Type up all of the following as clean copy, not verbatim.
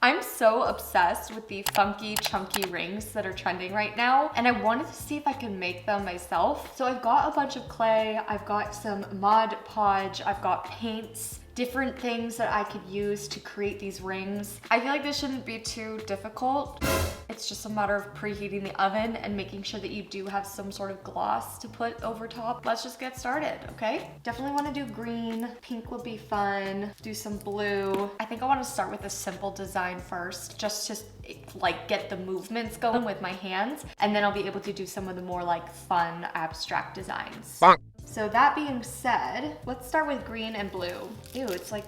I'm so obsessed with the funky, chunky rings that are trending right now, and I wanted to see if I can make them myself. So I've got a bunch of clay, I've got some Mod Podge, I've got paints, different things that I could use to create these rings. I feel like this shouldn't be too difficult. It's just a matter of preheating the oven and making sure that you do have some sort of gloss to put over top. Let's just get started, okay? Definitely wanna do green. Pink would be fun. Do some blue. I think I wanna start with a simple design first, just to like get the movements going with my hands. And then I'll be able to do some of the more like fun abstract designs. Bonk. So that being said, let's start with green and blue. Ew, it's like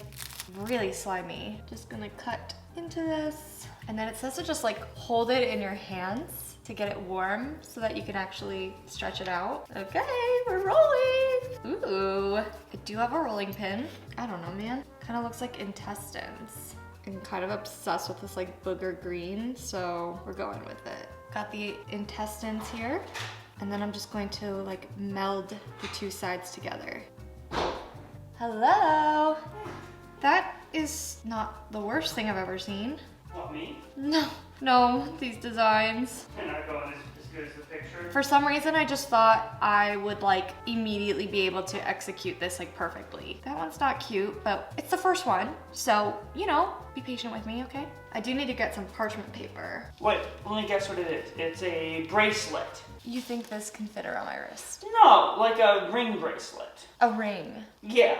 really slimy. Just gonna cut into this. And then it says to just like hold it in your hands to get it warm so that you can actually stretch it out. Okay, we're rolling. Ooh, I do have a rolling pin. I don't know, man. Kind of looks like intestines. I'm kind of obsessed with this like booger green, so we're going with it. Got the intestines here. And then I'm just going to like meld the two sides together. Hello. That is not the worst thing I've ever seen. What, me? No, these designs. They're not going as good as the picture. For some reason, I just thought I would like immediately be able to execute this like perfectly. That one's not cute, but it's the first one. So, you know, be patient with me, okay? I do need to get some parchment paper. Wait, let me guess what it is. It's a bracelet. You think this can fit around my wrist? No, like a ring bracelet. A ring. Yeah.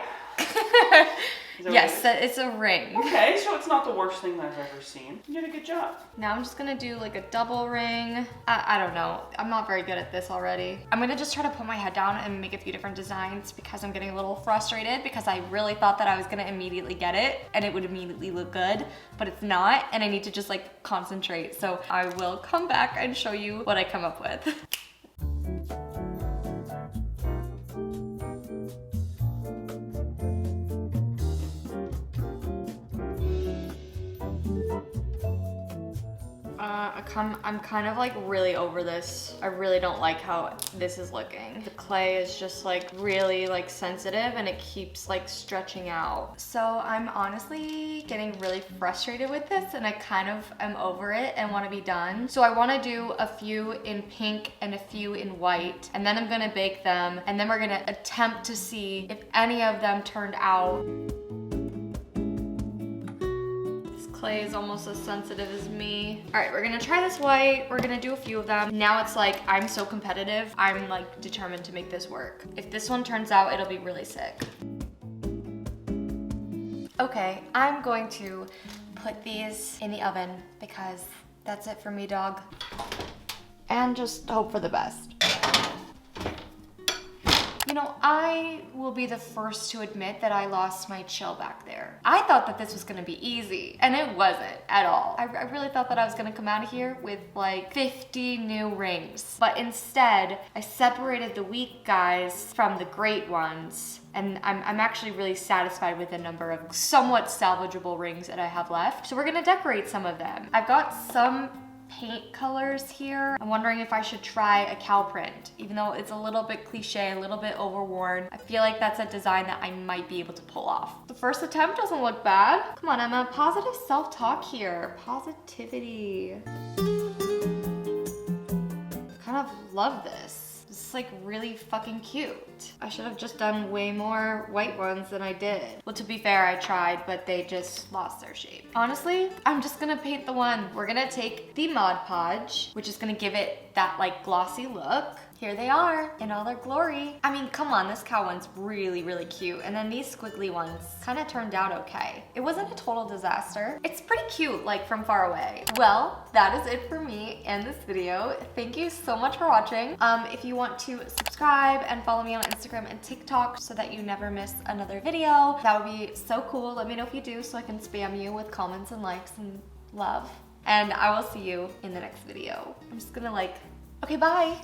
Yes, it's a ring. Okay, so it's not the worst thing I've ever seen. You did a good job. Now I'm just gonna do like a double ring. I don't know. I'm not very good at this already. I'm gonna just try to put my head down and make a few different designs because I'm getting a little frustrated because I really thought that I was gonna immediately get it and it would immediately look good, but it's not, and I need to just like concentrate. So I will come back and show you what I come up with. I'm kind of like really over this. I really don't like how this is looking. The clay is just like really like sensitive and it keeps like stretching out. So I'm honestly getting really frustrated with this and I kind of am over it and want to be done. So I want to do a few in pink and a few in white, and then I'm gonna bake them, and then we're gonna attempt to see if any of them turned out. Clay is almost as sensitive as me. All right, we're gonna try this white. We're gonna do a few of them. Now it's like, I'm so competitive. I'm like determined to make this work. If this one turns out, it'll be really sick. Okay, I'm going to put these in the oven because that's it for me, dog. And just hope for the best. You know, I will be the first to admit that I lost my chill back there. I thought that this was gonna be easy, and it wasn't at all. I really thought that I was gonna come out of here with like 50 new rings. But instead, I separated the weak guys from the great ones. And I'm actually really satisfied with the number of somewhat salvageable rings that I have left. So we're gonna decorate some of them. I've got some paint colors here. I'm wondering if I should try a cow print, even though it's a little bit cliche, a little bit overworn. I feel like that's a design that I might be able to pull off. The first attempt doesn't look bad. Come on, Emma, positive self-talk here. Positivity. Kind of love this. This is like really fucking cute. I should have just done way more white ones than I did. Well, to be fair, I tried, but they just lost their shape. Honestly, I'm just gonna paint the one. We're gonna take the Mod Podge, which is gonna give it that like glossy look. Here they are in all their glory. I mean, come on, this cow one's really, really cute. And then these squiggly ones kind of turned out okay. It wasn't a total disaster. It's pretty cute, like from far away. Well, that is it for me and this video. Thank you so much for watching. If you want to subscribe and follow me on Instagram and TikTok so that you never miss another video, that would be so cool. Let me know if you do so I can spam you with comments and likes and love. And I will see you in the next video. I'm just gonna like, okay, bye.